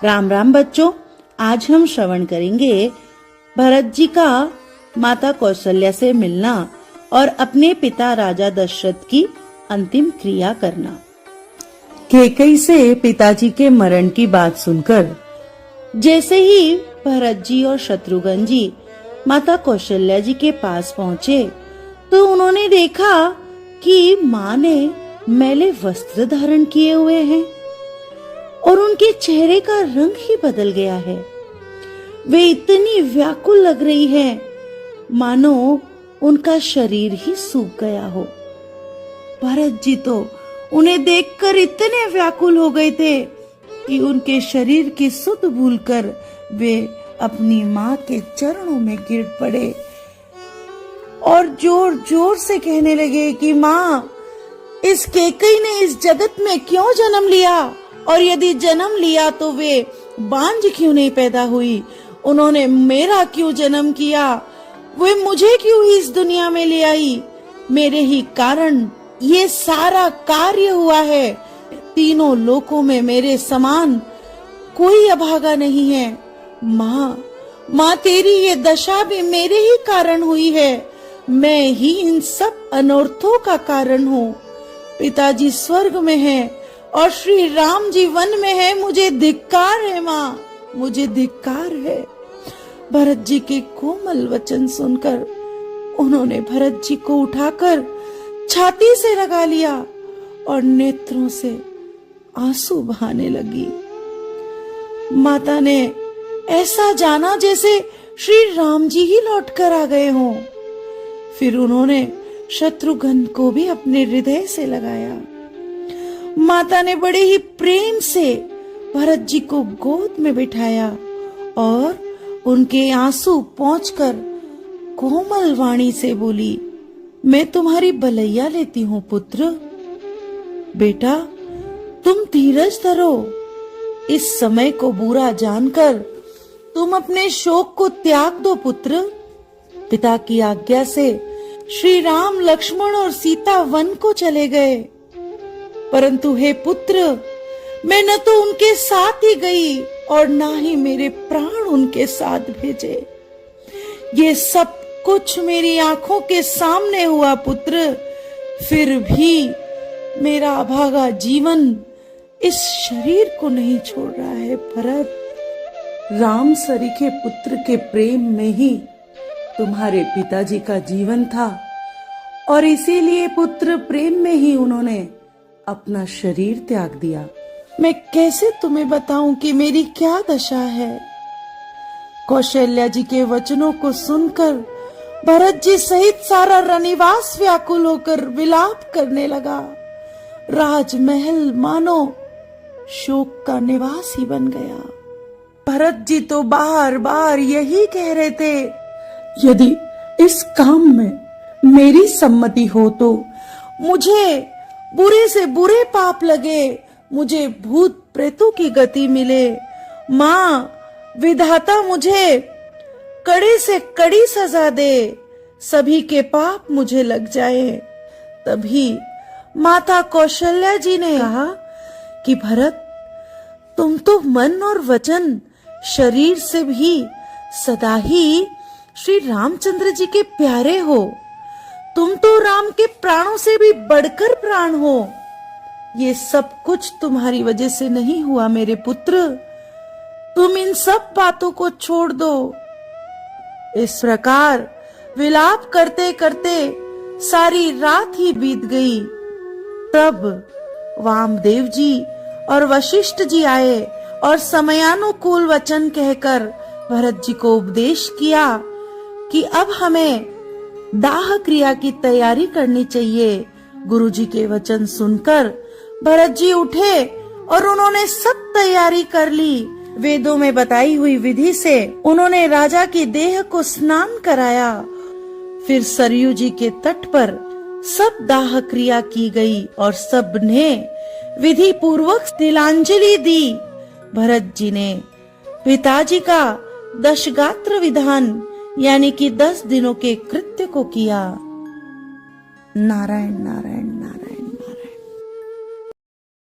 राम राम बच्चों, आज हम श्रवण करेंगे भरत जी का माता कौशल्या से मिलना और अपने पिता राजा दशरथ की अंतिम क्रिया करना। कैकेयी से पिताजी के मरण की बात सुनकर जैसे ही भरत जी और शत्रुघ्न जी माता कौशल्या जी के पास पहुँचे तो उन्होंने देखा कि माँ ने मैले वस्त्र धारण किए हुए हैं और उनके चेहरे का रंग ही बदल गया है। वे इतनी व्याकुल लग रही है मानो उनका शरीर ही सूख गया हो। भरत जी तो उन्हें देखकर इतने व्याकुल हो गए थे कि उनके शरीर की सुध भूलकर वे अपनी माँ के चरणों में गिर पड़े और जोर जोर से कहने लगे कि माँ, इस कैकेयी ने इस जगत में क्यों जन्म लिया, और यदि जन्म लिया तो वे बांझ क्यों नहीं पैदा हुई। उन्होंने मेरा क्यों जन्म किया, वे मुझे क्यों इस दुनिया में ले आई। मेरे ही कारण ये सारा कार्य हुआ है। तीनों लोकों में मेरे समान कोई अभागा नहीं है। माँ तेरी ये दशा भी मेरे ही कारण हुई है। मैं ही इन सब अनर्थों का कारण हूँ। पिताजी स्वर्ग में है और श्री राम जी वन में है। मुझे धिक्कार है माँ, मुझे धिक्कार है। भरत जी के कोमल वचन सुनकर उन्होंने भरत जी को उठाकर छाती से लगा लिया और नेत्रों से आंसू बहाने लगी। माता ने ऐसा जाना जैसे श्री राम जी ही लौट कर आ गए हों। फिर उन्होंने शत्रुघ्न को भी अपने हृदय से लगाया। माता ने बड़े ही प्रेम से भरत जी को गोद में बिठाया और उनके आंसू पोंछकर कोमल वाणी से बोली, मैं तुम्हारी भलैया लेती हूँ पुत्र। बेटा, तुम धीरज धरो। इस समय को बुरा जानकर तुम अपने शोक को त्याग दो पुत्र। पिता की आज्ञा से श्री राम, लक्ष्मण और सीता वन को चले गए, परंतु हे पुत्र, मैं न तो उनके साथ ही गई और ना ही मेरे प्राण उनके साथ भेजे। ये सब कुछ मेरी आंखों के सामने हुआ पुत्र। फिर भी मेरा अभागा जीवन इस शरीर को नहीं छोड़ रहा है भरत। राम सरीखे पुत्र के प्रेम में ही तुम्हारे पिताजी का जीवन था और इसीलिए पुत्र प्रेम में ही उन्होंने अपना शरीर त्याग दिया। मैं कैसे तुम्हें बताऊं कि मेरी क्या दशा है। कौशल्या जी के वचनों को सुनकर भरत जी सहित सारा रनिवास व्याकुल होकर विलाप करने लगा। राजमहल मानो शोक का निवास ही बन गया। भरत जी तो बार बार यही कह रहे थे, यदि इस काम में मेरी सम्मति हो तो मुझे बुरे से बुरे पाप लगे, मुझे भूत प्रेतों की गति मिले। माँ, विधाता मुझे कड़े से कड़ी सजा दे, सभी के पाप मुझे लग जाए। तभी माता कौशल्या जी ने कहा कि भरत, तुम तो मन और वचन शरीर से भी सदा ही श्री रामचंद्र जी के प्यारे हो। तुम तो राम के प्राणों से भी बढ़कर प्राण हो। ये सब कुछ तुम्हारी वजह से नहीं हुआ मेरे पुत्र। तुम इन सब बातों को छोड़ दो। इस प्रकार विलाप करते करते सारी रात ही बीत गई। तब वामदेव जी और वशिष्ठ जी आए और समयानुकूल वचन कहकर भरत जी को उपदेश किया कि अब हमें दाह क्रिया की तैयारी करनी चाहिए। गुरु जी के वचन सुनकर भरत जी उठे और उन्होंने सब तैयारी कर ली। वेदों में बताई हुई विधि से उन्होंने राजा की देह को स्नान कराया। फिर सरयू जी के तट पर सब दाह क्रिया की गई और सब ने विधि पूर्वक तिलांजलि दी। भरत जी ने पिताजी का दशगात्र विधान यानी कि 10 दिनों के कृत्य को किया। नारायण नारायण।